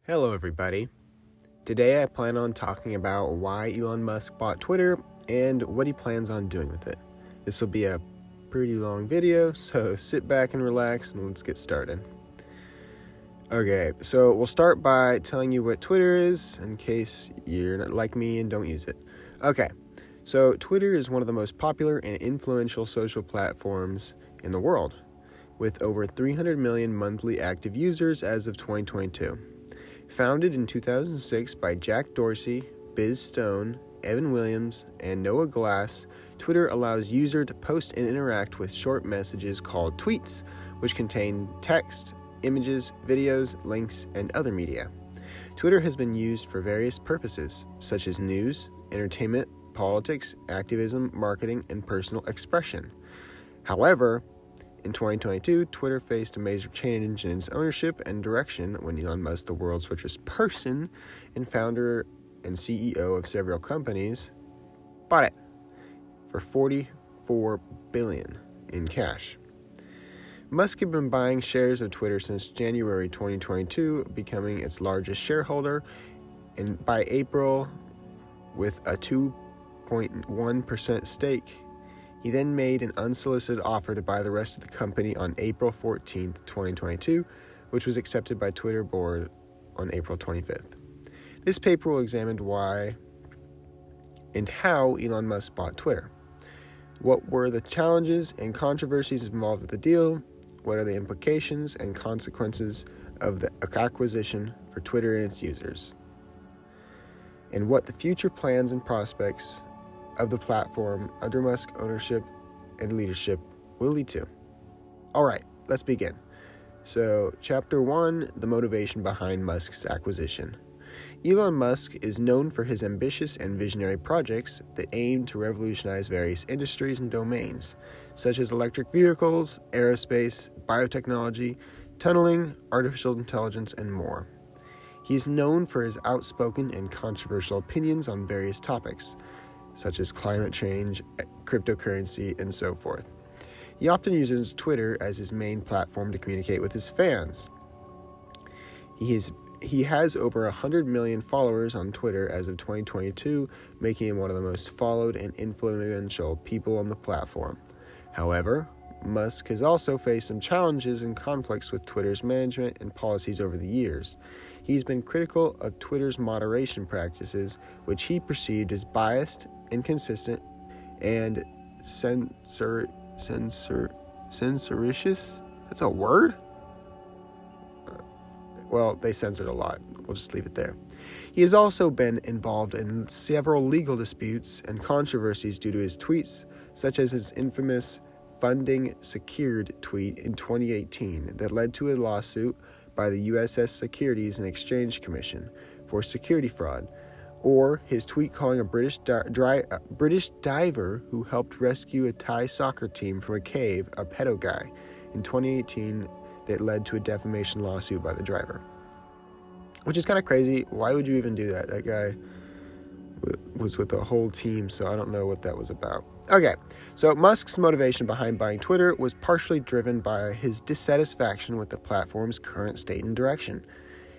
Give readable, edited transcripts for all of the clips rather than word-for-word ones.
Hello everybody. Today I plan on talking about why Elon Musk bought Twitter and what he plans on doing with it. This will be a pretty long video, so sit back and relax and let's get started. Okay, so we'll start by telling you what Twitter is in case you're not like me and don't use it. Okay, so Twitter is one of the most popular and influential social platforms in the world, with over 300 million monthly active users as of 2022. Founded in 2006 by Jack Dorsey, Biz Stone, Evan Williams, and Noah Glass, Twitter allows users to post and interact with short messages called tweets, which contain text, images, videos, links, and other media. Twitter has been used for various purposes, such as news, entertainment, politics, activism, marketing, and personal expression. However, in 2022, Twitter faced a major change in its ownership and direction when Elon Musk, the world's richest person and founder and CEO of several companies, bought it for $44 billion in cash. Musk had been buying shares of Twitter since January 2022, becoming its largest shareholder, and by April, with a 2.1% stake. He then made an unsolicited offer to buy the rest of the company on April 14, 2022, which was accepted by Twitter board on April 25th. This paper will examine why and how Elon Musk bought Twitter. What were the challenges and controversies involved with the deal? What are the implications and consequences of the acquisition for Twitter and its users? And what the future plans and prospects of the platform under Musk ownership and leadership will lead to. All right, let's begin. So, Chapter 1, the motivation behind Musk's acquisition. Elon Musk is known for his ambitious and visionary projects that aim to revolutionize various industries and domains, such as electric vehicles, aerospace, biotechnology, tunneling, artificial intelligence, and more. He is known for his outspoken and controversial opinions on various topics, such as climate change, cryptocurrency, and so forth. He often uses Twitter as his main platform to communicate with his fans. He has over 100 million followers on Twitter as of 2022, making him one of the most followed and influential people on the platform. However, Musk has also faced some challenges and conflicts with Twitter's management and policies over the years. He's been critical of Twitter's moderation practices, which he perceived as biased, inconsistent, and censoritious? That's a word? Well, they censored a lot. We'll just leave it there. He has also been involved in several legal disputes and controversies due to his tweets, such as his infamous funding secured tweet in 2018 that led to a lawsuit by the U.S. Securities and Exchange Commission for security fraud, or his tweet calling a British diver who helped rescue a Thai soccer team from a cave a pedo guy in 2018 that led to a defamation lawsuit by the driver. Which is kind of crazy. Why would you even do that? That guy was with the whole team, so I don't know what that was about. Okay, so Musk's motivation behind buying Twitter was partially driven by his dissatisfaction with the platform's current state and direction.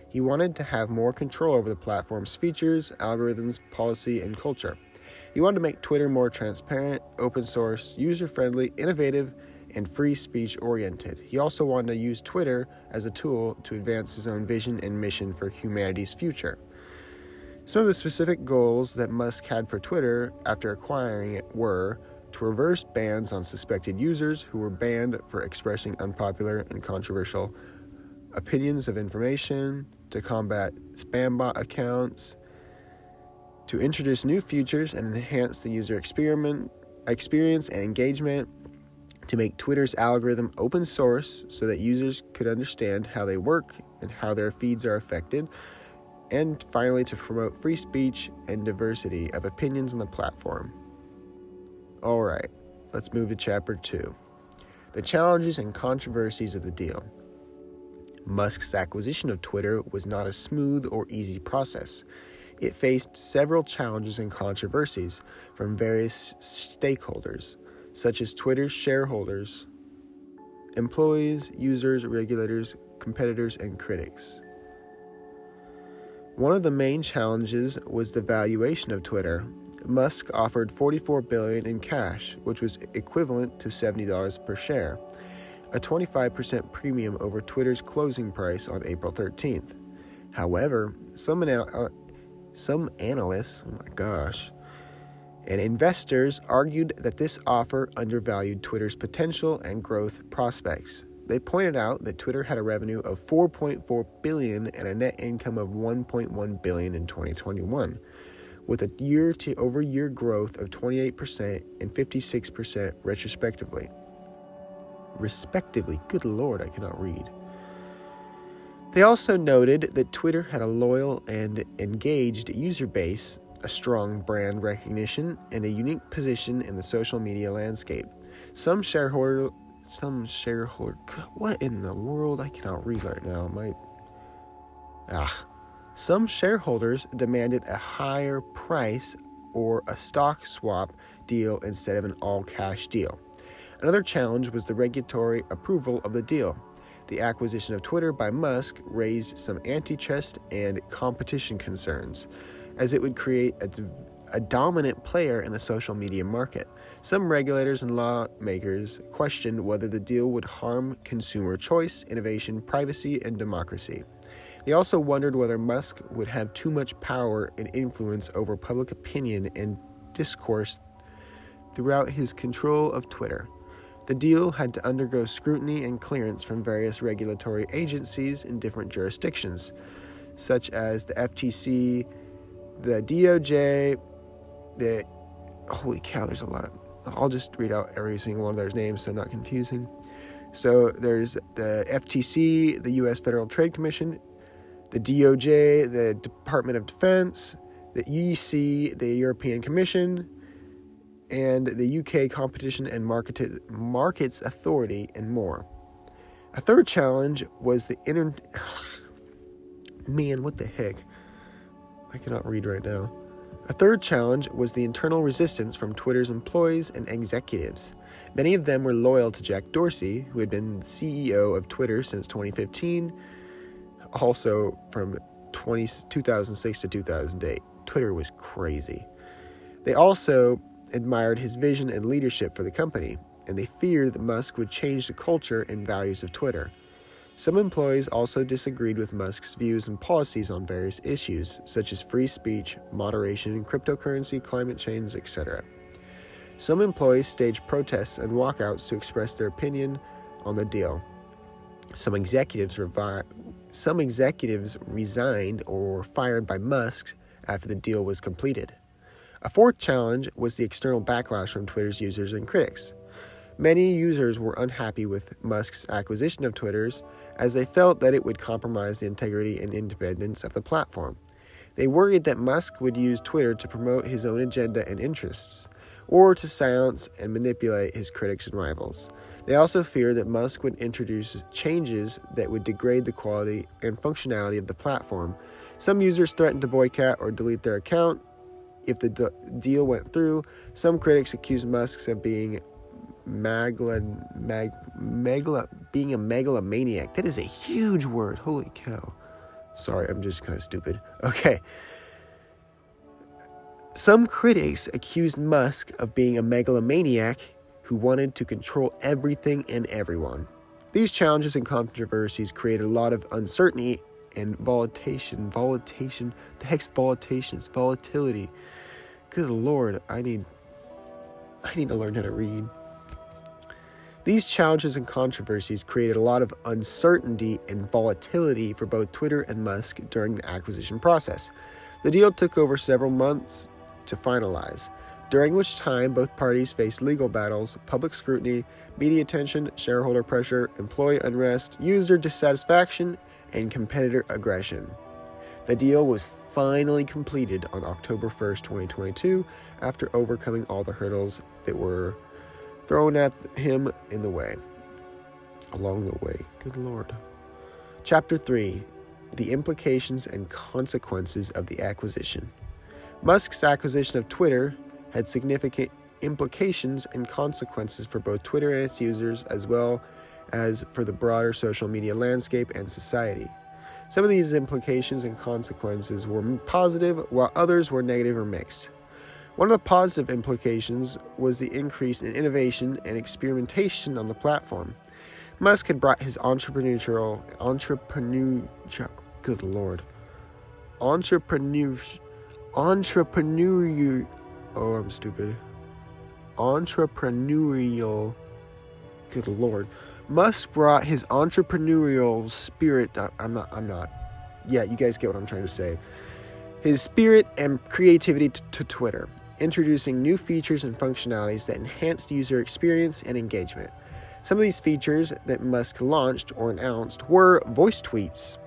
He wanted to have more control over the platform's features, algorithms, policy, and culture. He wanted to make Twitter more transparent, open source, user-friendly, innovative, and free speech oriented. He also wanted to use Twitter as a tool to advance his own vision and mission for humanity's future. Some of the specific goals that Musk had for Twitter after acquiring it were to reverse bans on suspected users who were banned for expressing unpopular and controversial opinions of information, to combat spam bot accounts, to introduce new features and enhance the user experience and engagement, to make Twitter's algorithm open source so that users could understand how they work and how their feeds are affected, and finally to promote free speech and diversity of opinions on the platform. Alright, let's move to Chapter 2. The challenges and controversies of the deal. Musk's acquisition of Twitter was not a smooth or easy process. It faced several challenges and controversies from various stakeholders, such as Twitter's shareholders, employees, users, regulators, competitors, and critics. One of the main challenges was the valuation of Twitter. Musk offered $44 billion in cash, which was equivalent to $70 per share, a 25% premium over Twitter's closing price on April 13th. However, some analysts, and investors argued that this offer undervalued Twitter's potential and growth prospects. They pointed out that Twitter had a revenue of $4.4 billion and a net income of $1.1 billion in 2021, with a year-to-over-year growth of 28% and 56% respectively. Good Lord, I cannot read. They also noted that Twitter had a loyal and engaged user base, a strong brand recognition, and a unique position in the social media landscape. Some shareholder, what in the world? I cannot read right now. Some shareholders demanded a higher price or a stock swap deal instead of an all-cash deal. Another challenge was the regulatory approval of the deal. The acquisition of Twitter by Musk raised some antitrust and competition concerns, as it would create a dominant player in the social media market. Some regulators and lawmakers questioned whether the deal would harm consumer choice, innovation, privacy, and democracy. They also wondered whether Musk would have too much power and influence over public opinion and discourse throughout his control of Twitter. The deal had to undergo scrutiny and clearance from various regulatory agencies in different jurisdictions, such as the FTC, the DOJ, holy cow, there's a lot of, I'll just read out every single one of their names so not confusing. So there's the FTC, the U.S. Federal Trade Commission, the DOJ, the Department of Defense, the EC, the European Commission, and the UK Competition and Markets Authority, and more. A third challenge was Man, what the heck? I cannot read right now. A third challenge was the internal resistance from Twitter's employees and executives. Many of them were loyal to Jack Dorsey, who had been the CEO of Twitter since 2015, also from 2006 to 2008. Twitter was crazy. They also admired his vision and leadership for the company, and they feared that Musk would change the culture and values of Twitter. Some employees also disagreed with Musk's views and policies on various issues, such as free speech, moderation, cryptocurrency, climate change, etc. Some employees staged protests and walkouts to express their opinion on the deal. Some executives resigned or were fired by Musk after the deal was completed. A fourth challenge was the external backlash from Twitter's users and critics. Many users were unhappy with Musk's acquisition of Twitter, as they felt that it would compromise the integrity and independence of the platform. They worried that Musk would use Twitter to promote his own agenda and interests, or to silence and manipulate his critics and rivals. They also feared that Musk would introduce changes that would degrade the quality and functionality of the platform. Some users threatened to boycott or delete their account if the deal went through. Some critics accused Musk of being being a megalomaniac. That is a huge word. Holy cow. Sorry, I'm just kind of stupid. Okay. Some critics accused Musk of being a megalomaniac who wanted to control everything and everyone. These challenges and controversies created a lot of uncertainty and volatility. The heck's volatility? It's volatility. Good Lord, I need to learn how to read. These challenges and controversies created a lot of uncertainty and volatility for both Twitter and Musk during the acquisition process. The deal took over several months to finalize, during which time both parties faced legal battles, public scrutiny, media attention, shareholder pressure, employee unrest, user dissatisfaction, and competitor aggression. The deal was finally completed on October 1st, 2022, after overcoming all the hurdles that were thrown at him along the way. Good Lord. Chapter 3. The implications and consequences of the acquisition. Musk's acquisition of Twitter had significant implications and consequences for both Twitter and its users, as well as for the broader social media landscape and society. Some of these implications and consequences were positive, while others were negative or mixed. One of the positive implications was the increase in innovation and experimentation on the platform. Musk had brought his entrepreneurial, Musk brought his entrepreneurial spirit, yeah, you guys get what I'm trying to say. His spirit and creativity to Twitter, introducing new features and functionalities that enhanced user experience and engagement. Some of these features that Musk launched or announced were voice tweets.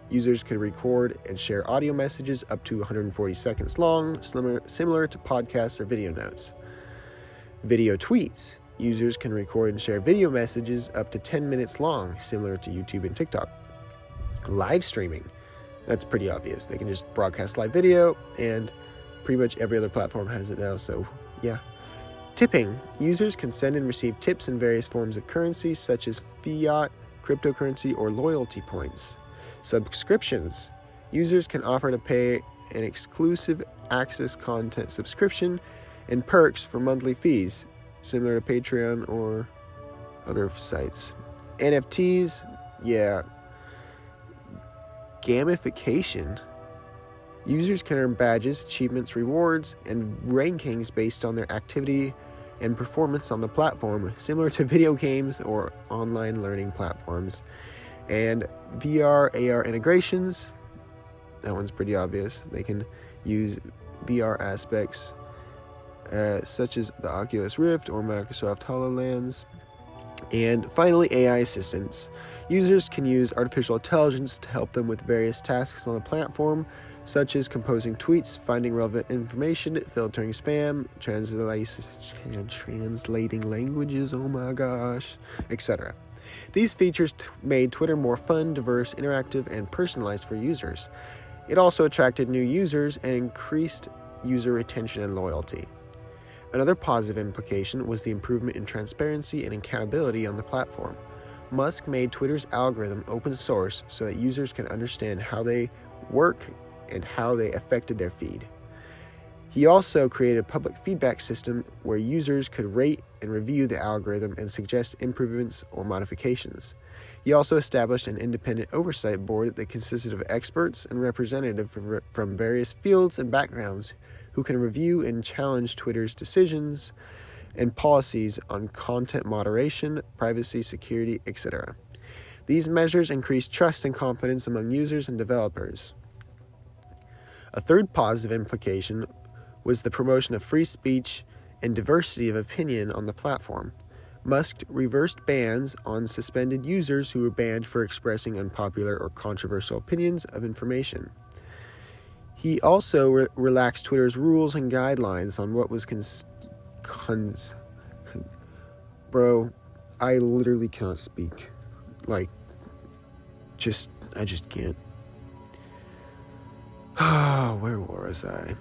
Users could record and share audio messages up to 140 seconds long, similar to podcasts or video notes. Video tweets. Users can record and share video messages up to 10 minutes long, similar to YouTube and TikTok. Live streaming. That's pretty obvious. They can just broadcast live video, and pretty much every other platform has it now, so yeah. Tipping. Users can send and receive tips in various forms of currency, such as fiat, cryptocurrency, or loyalty points. Subscriptions. Users can offer to pay an exclusive access content subscription and perks for monthly fees, similar to Patreon or other sites. NFTs, yeah. Gamification. Users can earn badges, achievements, rewards, and rankings based on their activity and performance on the platform, similar to video games or online learning platforms. And VR, AR integrations. That one's pretty obvious. They can use VR aspects such as the Oculus Rift or Microsoft HoloLens. And finally, AI assistants. Users can use artificial intelligence to help them with various tasks on the platform, such as composing tweets, finding relevant information, filtering spam, translating languages, oh my gosh, etc. These features made Twitter more fun, diverse, interactive, and personalized for users. It also attracted new users and increased user retention and loyalty. Another positive implication was the improvement in transparency and accountability on the platform. Musk made Twitter's algorithm open source so that users can understand how they work and how they affected their feed. He also created a public feedback system where users could rate and review the algorithm and suggest improvements or modifications. He also established an independent oversight board that consisted of experts and representatives from various fields and backgrounds who can review and challenge Twitter's decisions and policies on content moderation, privacy, security, etc. These measures increase trust and confidence among users and developers. A third positive implication was the promotion of free speech and diversity of opinion on the platform. Musk reversed bans on suspended users who were banned for expressing unpopular or controversial opinions of information. He also relaxed Twitter's rules and guidelines on what was Bro, I literally cannot speak. I just can't. Where was I?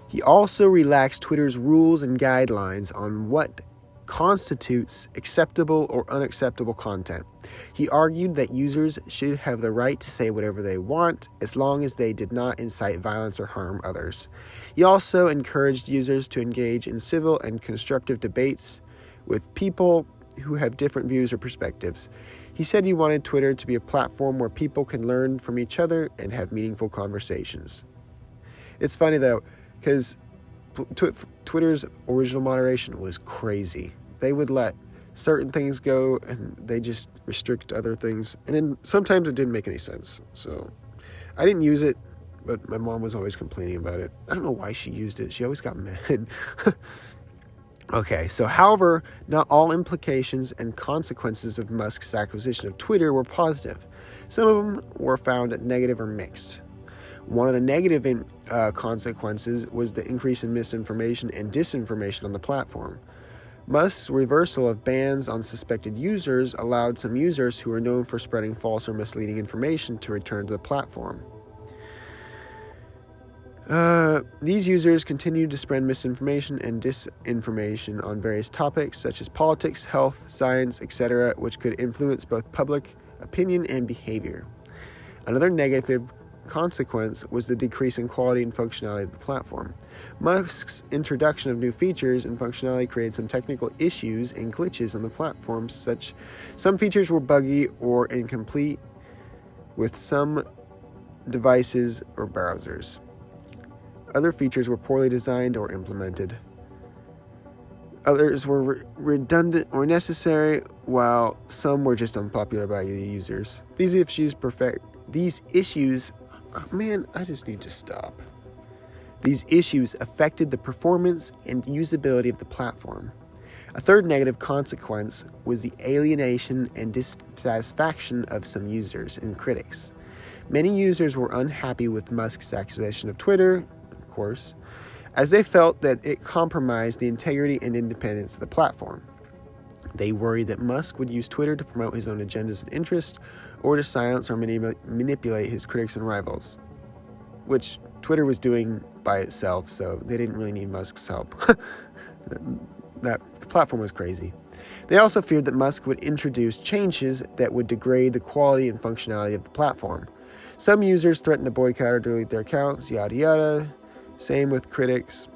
He also relaxed Twitter's rules and guidelines on what constitutes acceptable or unacceptable content. He argued that users should have the right to say whatever they want as long as they did not incite violence or harm others. He also encouraged users to engage in civil and constructive debates with people who have different views or perspectives. He said he wanted Twitter to be a platform where people can learn from each other and have meaningful conversations. It's funny though, because Twitter's original moderation was crazy. They would let certain things go and they just restrict other things. And then sometimes it didn't make any sense. So I didn't use it, but my mom was always complaining about it. I don't know why she used it. She always got mad. Okay, so however, not all implications and consequences of Musk's acquisition of Twitter were positive. Some of them were found negative or mixed. One of the negative consequences was the increase in misinformation and disinformation on the platform. Musk's reversal of bans on suspected users allowed some users who were known for spreading false or misleading information to return to the platform. These users continued to spread misinformation and disinformation on various topics such as politics, health, science, etc., which could influence both public opinion and behavior. Another negative consequence was the decrease in quality and functionality of the platform. Musk's introduction of new features and functionality created some technical issues and glitches on the platform. Some features were buggy or incomplete with some devices or browsers. Other features were poorly designed or implemented. Others were redundant or necessary, while some were just unpopular by the users. These issues affected the performance and usability of the platform. A third negative consequence was the alienation and dissatisfaction of some users and critics. Many users were unhappy with Musk's acquisition of Twitter, of course, as they felt that it compromised the integrity and independence of the platform. They worried that Musk would use Twitter to promote his own agendas and interests, or to silence or manipulate his critics and rivals, which Twitter was doing by itself, so they didn't really need Musk's help. The platform was crazy. They also feared that Musk would introduce changes that would degrade the quality and functionality of the platform. Some users threatened to boycott or delete their accounts, yada yada. Same with critics.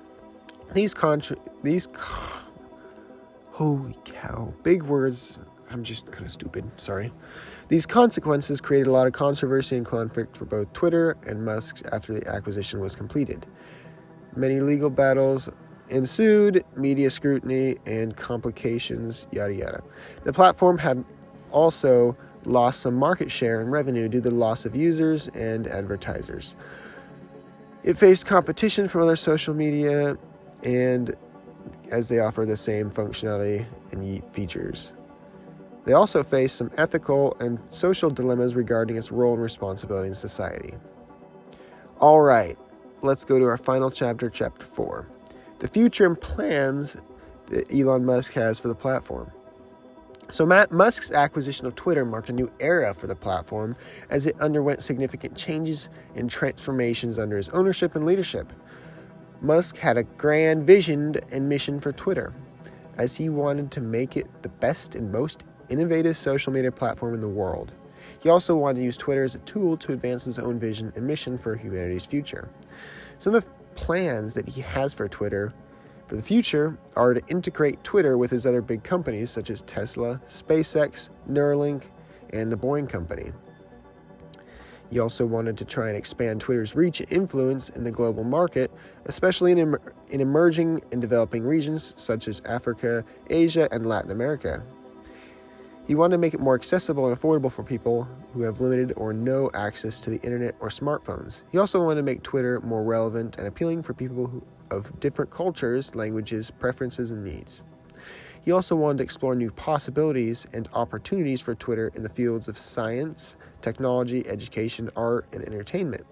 Holy cow. Big words. I'm just kind of stupid. Sorry. These consequences created a lot of controversy and conflict for both Twitter and Musk after the acquisition was completed. Many legal battles ensued, media scrutiny, and complications, yada yada. The platform had also lost some market share and revenue due to the loss of users and advertisers. It faced competition from other social media, and as they offer the same functionality and features. They also faced some ethical and social dilemmas regarding its role and responsibility in society. All right, let's go to our final chapter, Chapter 4. The future and plans that Elon Musk has for the platform. So Musk's acquisition of Twitter marked a new era for the platform as it underwent significant changes and transformations under his ownership and leadership. Musk had a grand vision and mission for Twitter, as he wanted to make it the best and most innovative social media platform in the world. He also wanted to use Twitter as a tool to advance his own vision and mission for humanity's future. Some of the plans that he has for Twitter for the future are to integrate Twitter with his other big companies such as Tesla, SpaceX, Neuralink, and the Boeing Company. He also wanted to try and expand Twitter's reach and influence in the global market, especially in emerging and developing regions such as Africa, Asia, and Latin America. He wanted to make it more accessible and affordable for people who have limited or no access to the internet or smartphones. He also wanted to make Twitter more relevant and appealing for people of different cultures, languages, preferences, and needs. He also wanted to explore new possibilities and opportunities for Twitter in the fields of science, technology, education, art, and entertainment.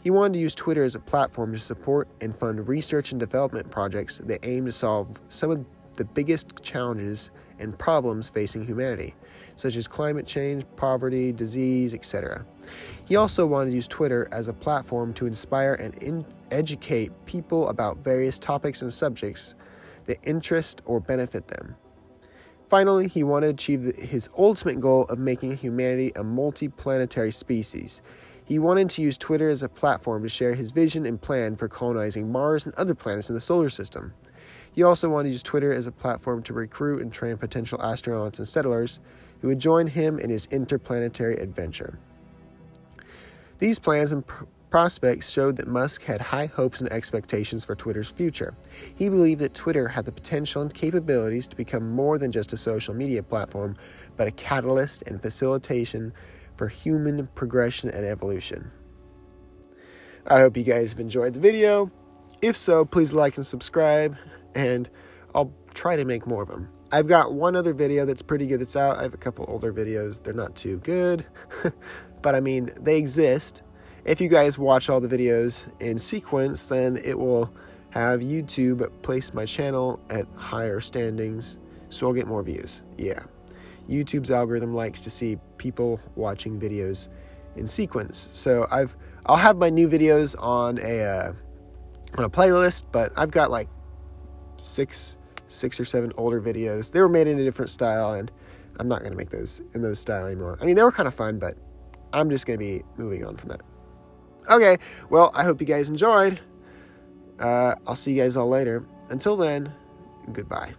He wanted to use Twitter as a platform to support and fund research and development projects that aim to solve some of the biggest challenges and problems facing humanity, such as climate change, poverty, disease, etc. He also wanted to use Twitter as a platform to inspire and educate people about various topics and subjects that interest or benefit them. Finally, he wanted to achieve his ultimate goal of making humanity a multi-planetary species. He wanted to use Twitter as a platform to share his vision and plan for colonizing Mars and other planets in the solar system. He also wanted to use Twitter as a platform to recruit and train potential astronauts and settlers who would join him in his interplanetary adventure. These plans and prospects showed that Musk had high hopes and expectations for Twitter's future. He believed that Twitter had the potential and capabilities to become more than just a social media platform, but a catalyst and facilitation for human progression and evolution. I hope you guys have enjoyed the video. If so, please like and subscribe, and I'll try to make more of them. I've got one other video that's pretty good that's out. I have a couple older videos. They're not too good, but I mean, they exist. If you guys watch all the videos in sequence, then it will have YouTube place my channel at higher standings, so I'll get more views. Yeah. YouTube's algorithm likes to see people watching videos in sequence. So I'll have my new videos on a playlist, but I've got like six or seven older videos. They were made in a different style, and I'm not going to make those in those style anymore. I mean, they were kind of fun, but I'm just going to be moving on from that. Okay, well, I hope you guys enjoyed. I'll see you guys all later. Until then, goodbye.